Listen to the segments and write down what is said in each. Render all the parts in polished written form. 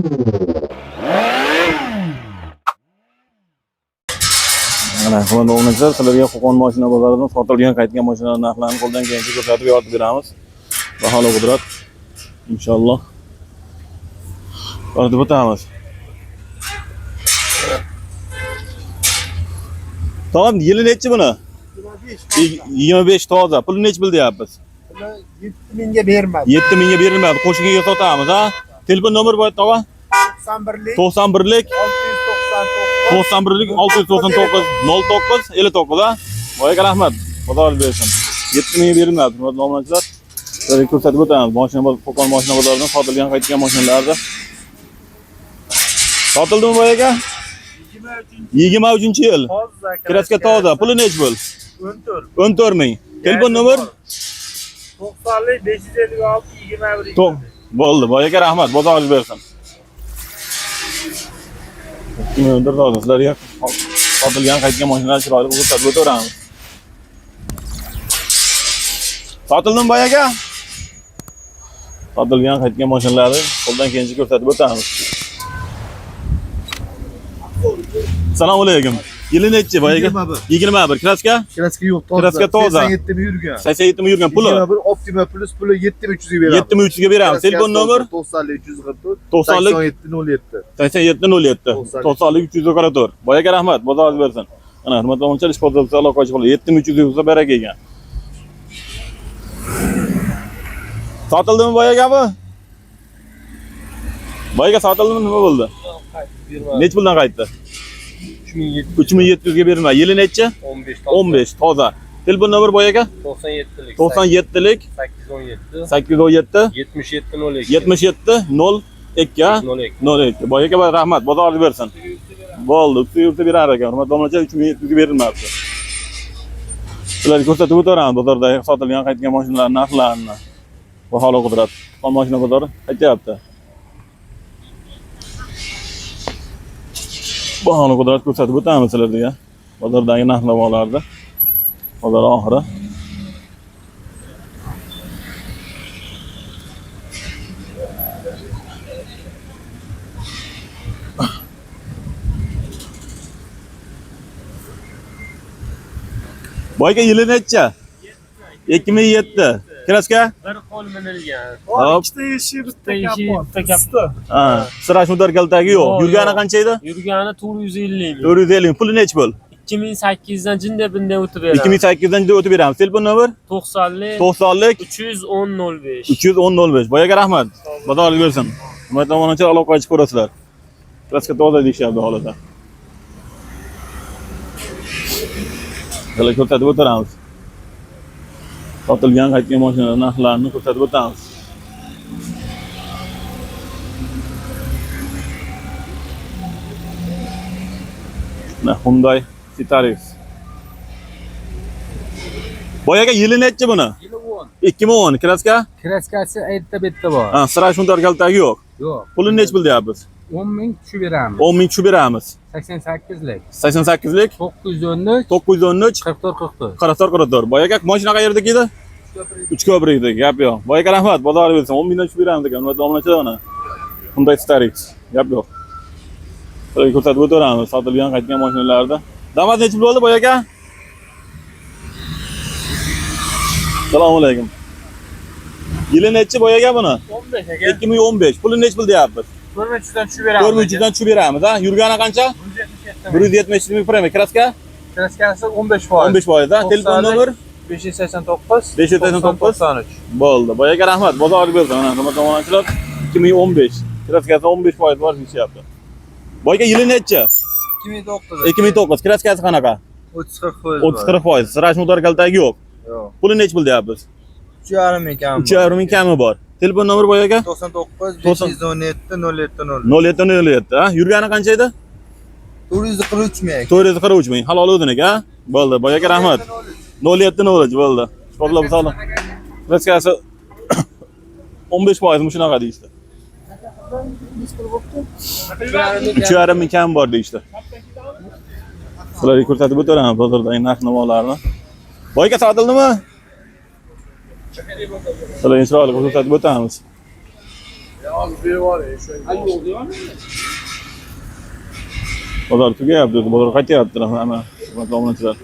Mana xonadon o'g'nachlar sizlarga Qo'qon mashina bozoridan sotilgan qaytgan mashinalar narxlarini qo'ldan kelgancha ko'rsatib yoritib beramiz. Baholi qudrat. Inshaalloh. Yoritib o'tamiz. Tamam, yili nechi buni? 25 toza. Pulni nechi bil deyapmiz? 7000 ga bermadi. 7000 ga berilmadi. Qo'shiniga sotamiz, ha? Telefon nomeri bor, tova? 91lik 699 09 59, ha? Voyaga rahmat. Xudo bersin. 7000 ga berilmadi, hurmatli obunachilar. Sizlarga ko'rsatib o'tamiz. Mashina Qo'qon mashina bozoridan sotilgan qaytgan mashinalarni. Sotildimi voyaga? 23-yil. Kraska toza. Puli nechi bo'l? 14 ming. Telefon nomer? 90 556 21. Bo'ldi. Voyaga rahmat. Bozor bersin. Kimdir sizlarga sotilgan qaytgan mashinalar chiroyli ko'rsatib o'tamiz. Sotildimi voyaga? Sotilgan qaytgan mashinalarni qo'ldan kelgancha ko'rsatib o'tamiz. Assalomu alaykum. Yili nechi voyaga? 21. Kraska? Kraska yo'q, toza. Kraska toza. 87 mi yurgan. 87 mi yurgan puli? 21 Optima Plus puli 7300 ga beramiz. 7300 ga beramiz. Telefon nomer? 90 344 8707. 8707. 90 344. Voyaga rahmat. Bozor bersin. Ana, hurmatli obunachilar, ish bozorida aloqa ochib qo'ying. 7300 bo'lsa baraka ekan. Sotildimi voyaga bu? Voyaga sotildimi, nima bo'ldi? Nech puldan qaytdi? 3700 ga berilma. Yili nechi? 15 toza. Telefon nomer voyaga? 97lik 97lik 817 817 77 02 02. Voyaga rahmat. Bozor bersin. Bo'ldi. Suyursa berar ekan. Hurmatli obunachilar, 3700 ga berilmabdi. Sizlarga ko'rsatib o'taraman bozorda sotilgan qaytgan mashinalar narxlarini. Baholi qudrat. Qo'qon mashina bozori aytyapti. Baholi qudrat ko'rsatib o'tamiz sizlarga. Bozordagi narx-navolarni. Bozor oxiri. Boyga yili necha? 2007. Kraska? bir qo'l minilgan. Hop. Ikkita eshik, bitta kapta. Ha, sirash mudar kaltagi yo'q. Yurgani qancha edi? Yurgani 450. 450. Puli nechi bo'l? 2008 dan jinda bunday o'tib beramiz. 2008 dan o'tib beramiz. Telefon nomer? 90lik 90lik 310 05. 310 05. Voyaga rahmat. Bozor bersin. Hurmatli obunachilar, aloqa ochib ko'rasizlar. Kraska toza deyishyapti holida. Sizlarga ko'rsatib o'tamiz. Sotilgan qaytgan mashinalar narxlarini ko'rsatib o'tamiz. Hyundai Citaris. Boyaga yili nechi buni? 2010. Kraska? Kraskasi aytda bitta bor. Ha, sirash mudar kaltagi yo'q. Yo'q. Pulini nechi bil deyapmiz? 10,000 tushib beramiz. 10,000 tushib beramiz. 88lik 88lik 913 913 44 44. Boyaga mashina qayerda edi? Uchko'prikda. Gap yo'q. Boyaga rahmat. Bozor bersin. 10,000 dan tushib beramiz ekan. Hurmatli obunachilar, mana. Hyundai Citaris. Gap yo'q. Ko'rsatib o'tamiz sotilgan qaytgan mashinalarda. Damas nechi bo'ldi boyaga? Assalomu alaykum. Yili nechi boyaga buni? 15 aka. 2015. Puli nechi bil deyapmiz? 4300 dan tushib beramiz. 4300 dan tushib beramiz, ha? Yurgani qancha? 170 ming premi. Kraska? Kraskasi 15%. 15%, ha? Telefon nomer? 589 589 bo'ldi. Boyaga rahmat. Bozor bersin. Mana hurmatli obunachilar, 2015. Kraskasi 15% bor deyapti. Boyga yili nechi? 2009. 2009. Kraskasi qanaqa? 30-40%. 30-40%. Sirash mudar kaltagi yo'q. Yo'q. Puli nechi bil deyapmiz? 3,5 ming kam. 3,5 ming kami bor. Telefon nomer boyaga? 99 517 07 0707, ha? Yurgani qancha edi? 443 ming. 443 ming. Halol o'zinika, ha? Bo'ldi. Boyaga rahmat. 0703 bo'ldi. Qo'llab sog'lik. Kraskasi 15% shunaqa deyishdi. 3,5 ming kam bor deyishdi. Sizlarga ko'rsatib o'taraman bozordagi narx-navolarni. Boyga sotildimi? Sizlarga chiroyli ko'rsatib o'tamiz. Bozor tugayapti, bozor qaytyaptilar hamma obunachilar.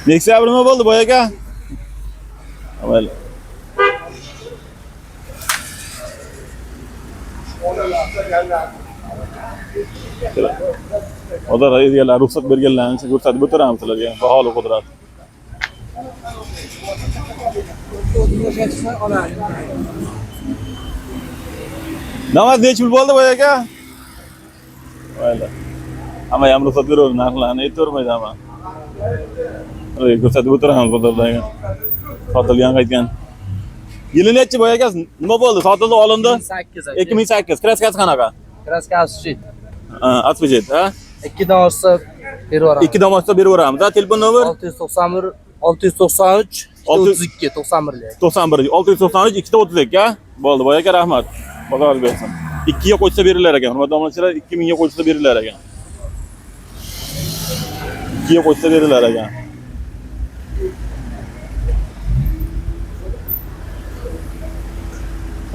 Nexia nima bo'ldi boy aka? Avval. Bozor egalari ruxsat berganlarini ko'rsatib o'tiramiz sizlarga. Baholi qudrat. Namoz necha pul bo'ldi boy aka? Mayli. Hamma ham ruxsat beraver, narxlarni aytavermaydi hamma. Ko'rsatib o'tiramiz bozordagi. Sotilgan qaytgan. Yili nechi boy aka? Nima bo'ldi? Sotildi, olindi? 2008. Kraskasi qanaqa? Kraskasi shit. Asbjet, ha? 2 dan olsa beraveramiz. 2 dan olsa beraveramiz. Ha, telefon nomer? 691 693 32 91. 91 693 232 ha? Bo'ldi boy aka, rahmat. Bozor bersin. 2 ga qo'ysa berilar ekan. Hurmatli obunachilar, 2000 ga qo'ysa berilar ekan. 2 ga qo'ysa berilar ekan.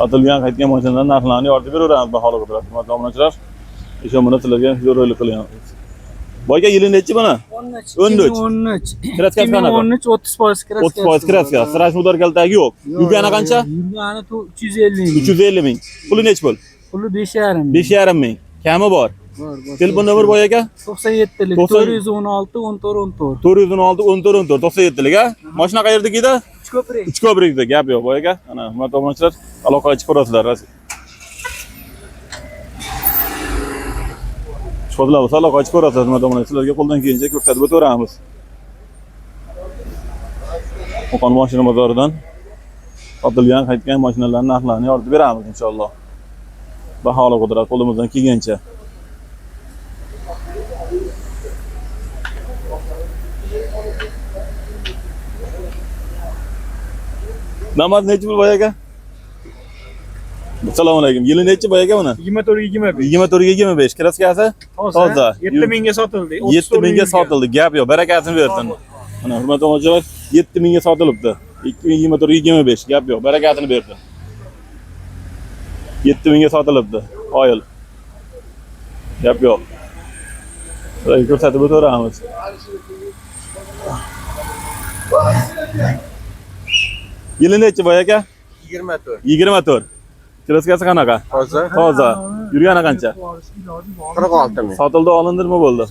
Atilgan qaytgan mashinalar narxlarini yoritib beraveramiz baholi qudrat. Hurmatli obunachilar, o'sha buni sizlarga videorolik qilyapmiz. Boyga yili nechi buni? 13. Kraskasi qanaqa? 13 30% kraskasi. 30% kraskasi. Sirash mudor kaltagi yo'q. Yurgani qancha? Yurgani 350 ming. 350 ming. Puli nechi pul? Puli 5,5 ming. 5,5 ming. Kami bor. Bor. Telefon nomer boy aka? 97 lik 416 14 416 14 97 lik ha? Mashina qayerda edi? Uchko'prik. Uchko'prikda, gap yo'q boy aka. Ana, hurmatli obunachilar, aloqaga chiqib ko'rasizlar. Sho'dlar bo'lsa aloqaga chiqib ko'rasizlar, hurmatli obunachilar. Sizlarga qo'ldan kelgancha ko'rsatib o'tamiz. Qo'qon mashina bozoridan sotilgan qaytgan mashinalarning narxlarini yoritib beramiz inshaalloh. Baholi qudrat qo'limizdan kelgancha. Namoz nechi pul boy aka? Assalomu alaykum. Yili nechi boy aka buni? 24-25. 24-25. Kraskasi? Toza. 7 mingga sotildi. 7 mingga sotildi. Gap yo'q. Barakasini bersin. Mana hurmatli obunachilar, 7 mingga sotilibdi. 2024-25. Gap yo'q. Barakasini bersin. 7 mingga sotilibdi. Oyil. Gap yo'q. Sizlarga ko'rsatib o'tiramiz. Yili nechi boy aka? 24. 24. Kraskasi qanaqa? Toza. Yurgani qancha? 46 ming. Sotildi, olindi, nima bo'ldi?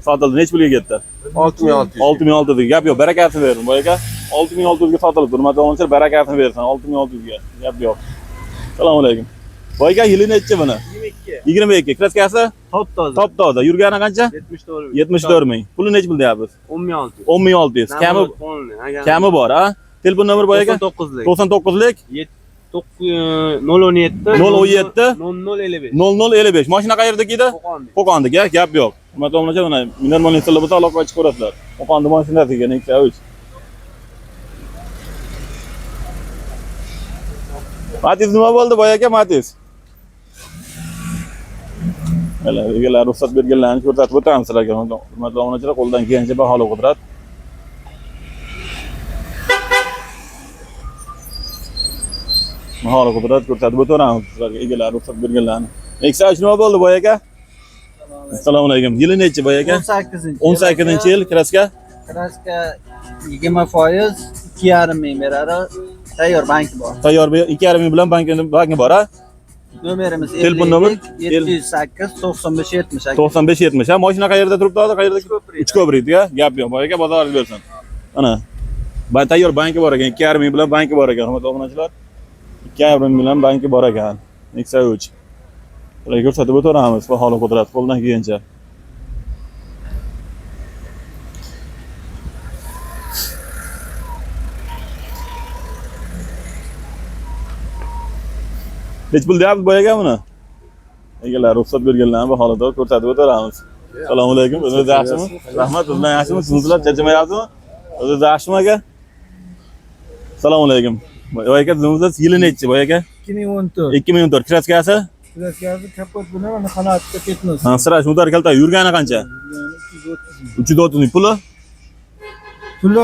Sotildi. Nechi pulga ketdi? 6600. 6600 ga. Gap yo'q, barakasini bersin boy aka. 6600 ga sotilibdi. Hurmatli obunachilar, barakasini bersin. 6600 ga. Gap yo'q. Assalomu alaykum. Boy aka, yili nechi buni? 22. Kraskasi? Top toza. Yurgani qancha? 74 ming. Puli nechi pul deyapsiz? 10600. Kami bor, ha? Telefon nomer boy aka? 99 lik 017 0055. Mashina qayerdagi edi? Qo'qondagi, gap yo'q. Hurmatli obunachilar, mana mineralniy sirlar bo'lsa aloqaga chiqib ko'rasizlar. Qo'qonda mashinasiga Nexia 3. Matiz nima bo'ldi boy aka, Matiz? Mana egalar ruxsat berganlarini ko'rsatib o'tamiz sizlarga. Hurmatli obunachilar, qo'ldan kelgancha baholi qudrat. Baholi qudrat ko'rsatib o'tiramiz sizlarga, egalar ruxsat berganlarini. Nexia nima bo'ldi boy aka? Assalomu alaykum. Yili nechi boy aka? 18-yil. Kraska? Kraska 20%, 2,5 ming beradi. Tayyor banki bor. Tayyor 2,5 ming bilan banki bor, ha? Nomerimiz Telefon nomer 708 95 70. 95 70. Ha, mashina qayerda turibdi hozir? Qayerda? Uchko'prikda, gap yo'q. Boy aka bozor bersin. Ana. Tayyor banki bor ekan, 2,5 ming bilan banki bor ekan, hurmatli obunachilar. 2,5 ming bilan banki bor ekan. Nexia 3. Ularga ko'rsatib o'tiramiz, baholi qudrat qo'ldan kelgancha. Nech pul deyapsiz boy aka buni? Egalar ruxsat berganlarni baholida ko'rsatib o'tiramiz. Assalomu alaykum. O'zingiz yaxshimi? Rahmat, o'zingizlar yaxshimi? Sizlar charchamayapsizmi? O'zingiz yaxshimi aka? Assalomu alaykum. Boy aka, o'zingiz yili nechi boy aka? 2014. 2014. Kraskasi? Kraskasi kapot buni mana qanotda ketmas. Ha, sirash mudor kalta. Yurgani qancha? 330 ming. Puli? Puli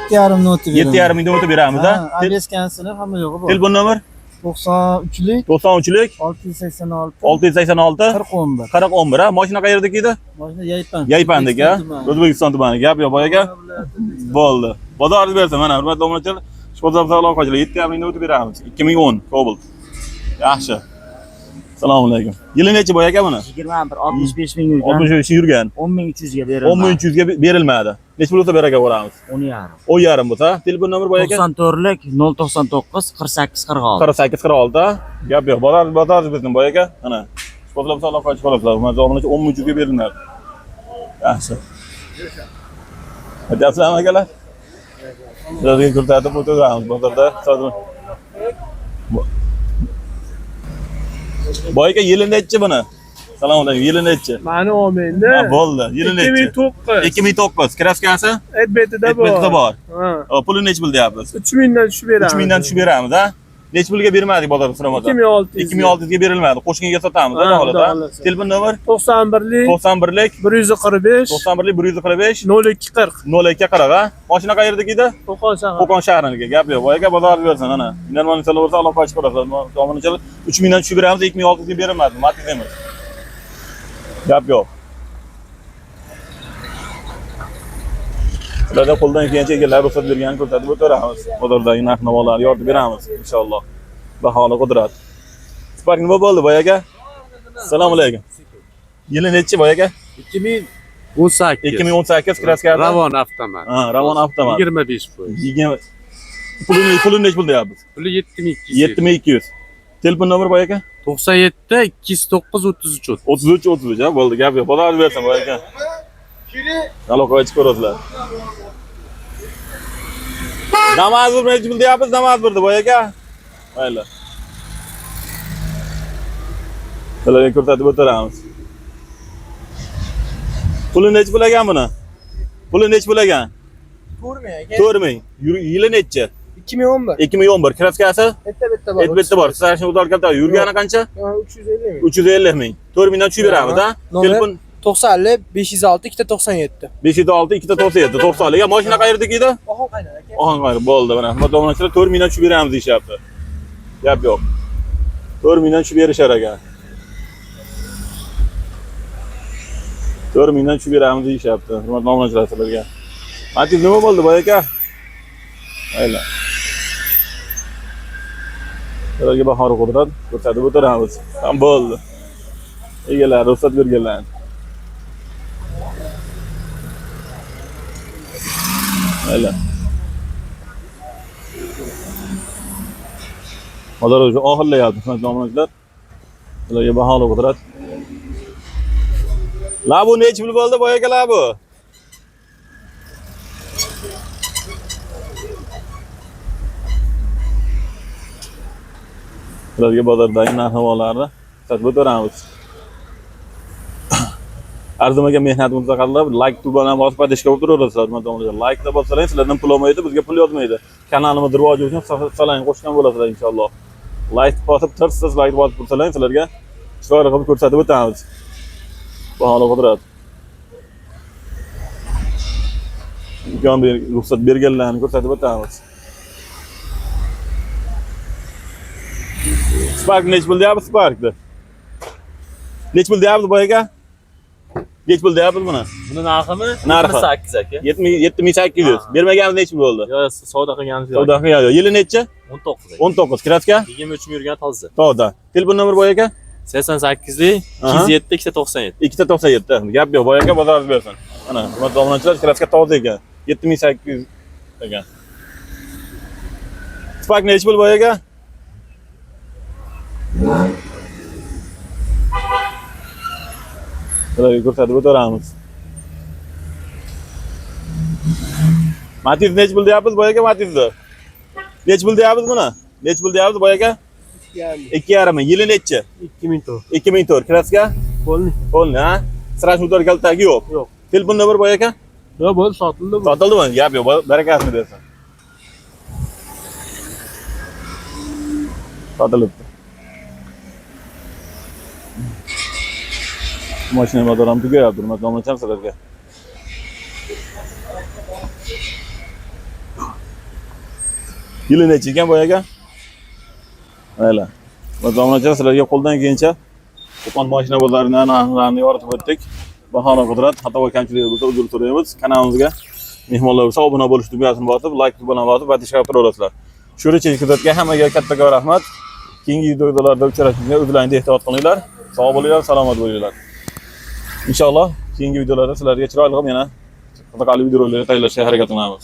7,5 noti beramiz. 7,5 ming noti beramiz ha. Adreskasini hamma yo'g'i bor. Telefon nomer 93lik 93lik 686 686 4011. 4011 ha. Mashina qayerdagi edi? Mashina Yaypan. Yaypandagi ha. O'zbekiston tumani. Gap yo'q boyaga. Bo'ldi. Bozoringiz bersin mana hurmatli obunachilar. Shkoda aloqachilar 7,5 ming noti beramiz. 2010 Cobalt. Yaxshi. Assalomu alaykum. Yili necha boyaga buni? 21 65 ming yurgan. 65 yurgan. 10.300 ga berildi. 10.300 ga berilmadi. Necha bo'lsa beraga boramiz? 10,5. 10,5 bo'lsa, telefon nomer boyaga 94lik 099 48 46. 48 46 ha. Gap yo'q. Bozoringiz bersin boyaga. Mana. Shkoda aloqachi qolasizlar. Hurmatli obunachilar 10.300 ga berilmadi. Yaxshi. Assalomu akalar. Sizlarga ko'rsatib o'tiramiz bozorda. Boyaga yili necha buni? Assalomu alaykum. Yili necha? Mani olmaydi. Ha, bo'ldi. Yili necha? 2009. 2009. Kraskasi? Adbetida Adbetida bor. Ha. Puli necha pul deyapsiz? 3000 dan tushib beramiz. 3000 dan tushib beramiz, ha? Necha pulga bermadik bozorda so'ramada? 2600. 2600 ga berilmadi. Qo'shniga sotamiz, ha, holda. Telefon nomer 91lik 91lik 145 91lik 145 0240. 0240 ha. Mashina qayerdagi edi? Qo'qon shahar. Qo'qon shahriniki. Gap yo'q. Boyaga bozorni bersin, ana. Normal insonlar bo'lsa aloqa ochib qo'yasiz. Obunachilar 3000 dan tushib beramiz, 2600 ga berilmadi. Matiz emas. Gap yo'q. Sizlarda qo'ldan kelgancha egallar ruxsat berganini ko'rsatib o'tiramiz. Bozordagi narx-navolarni yoritib beramiz inshaalloh. Baholi qudrat. Spark nima bo'ldi boyaga? Assalomu alaykum. Yili nechi boyaga? 2018. 2018 kraskasi. Ravon avtomat. Ha, Ravon avtomat. 25%. Puli nechi pul deyapsiz? Puli 7200. 7200. Telefon nomer boyaga? 97 209 33. 33 ha, bo'ldi, gap yo'q. Bozorni bersin boyaga. Aloqa ochib ko'rasizlar. Namoz nechi pul deyapsiz? Namoz birdi boyaga. Mayli. Sizlarga ko'rsatib o'tiramiz. Puli nechi pul ekan buni? Puli nechi pul ekan? 4000. Yili nechi? 2011. 2011. Kraskasi? Bitta bor. Bitta bor. Strashni udar kalta. Yurgani qancha? 350 ming. 350 ming. 4000 dan tushib beramiz, ha? Telefon 90 506 297. 506 297. 90 ga mashina qayerdagi edi? Oxon qaynar aka. Ohan qayr bo'ldi mana. Hurmatli obunachilar 4000 dan tushib beramiz deyapti. Gap yo'q. 4000 dan tushib berishar ekan. 4000 dan tushib beramiz deyapti. Hurmatli obunachilar sizlarga. Matiz nima bo'ldi boyaka? Mayli. Sizlarga bahori qudrat ko'rsatib o'tiramiz. Ham bo'ldi. Egalar ruxsat berganlar. Mayli. Bozor o'sha oxirlayapti, hurmatli obunachilar. Sizlarga bahori qudrat. La bu nechi pul bo'ldi boyaka la bu? Sizlarga bozordagi narx-navolarni ko'rsatib o'tiramiz. Arzimagan mehnatimizni qadrlab, like tugmani bosib paytashga o'tiraverasizlar, hurmatli obunachilar. Like-ni bossangiz, sizlardan pul olmaydi, bizga pul yozmaydi. Kanalimiz rivoji uchun salang qo'shgan bo'lasizlar inshaalloh. Like bosib tursiz, like bosib tursalang, sizlarga chiroyli qilib ko'rsatib o'tamiz. Baholi qudrat. Imkon ruxsat berganlarni ko'rsatib o'tamiz. Spark nechi pul deyapsiz Sparkni? Nechi pul deyapsiz boyaga? Nechi pul deyapsiz buni? Buni narximi? Narxi 78 aka. 7800. Bermaganimiz nechi pul bo'ldi? Yo, savdo qilganimiz yo'q. Savdo qilgan. Yili nechi? 19 aka. 19. Kraska? 23 ming yurgan toza. To'g'ri. Telefon nomer boyaga? 88lik 207 297. 297. Gap yo'q, boyaga bozoringiz bersin. Mana, hurmatli obunachilar, kraska toza ekan. 7800 ekan. Spark nechi pul boyaga? Sizlarga ko'rsatib o'tiramiz. Matiz nechi pul deyapsiz boyaga Matizni? Nechi pul deyapsiz buni? Nechi pul deyapsiz boyaga? 2,5 ming. Yili nechi? 2004. 2004. Kraska? Bo'ldi. Bo'ldi, ha? Srash motor kaltagi yo'q. Yo'q. Telefon nomer boyaga? Yo'q, bo'ldi, sotildi bu. Sotildimi? Gap yo'q, barakasini bersin. Sotilibdi. Mashina motoram tugayapti, hurmatli obunachilar sizlarga. Yili necha ekan boyaga? Mayli. Va zamonacha sizlarga qo'ldan kelgancha qo'qon mashina bozoridan narxlarni yoritib o'tdik. Bahona Qudrat, xato va kamchiliklar bo'lsa uzr so'raymiz. Kanalimizga mehmonlar bo'lsa obuna bo'lish tugmasini bosib, like bilan bosib va tashlab turaverasizlar. Shuncha kuzatgan hammaga kattakon rahmat. Keyingi videolarda uchrashishga o'zlaringizni ehtiyot qilinglar. Sog' bo'linglar, salomat bo'linglar. Inshaalloh keyingi videolarda sizlarga chiroyli yana qiziqarli videolar tayyorlashga harakat qilamiz.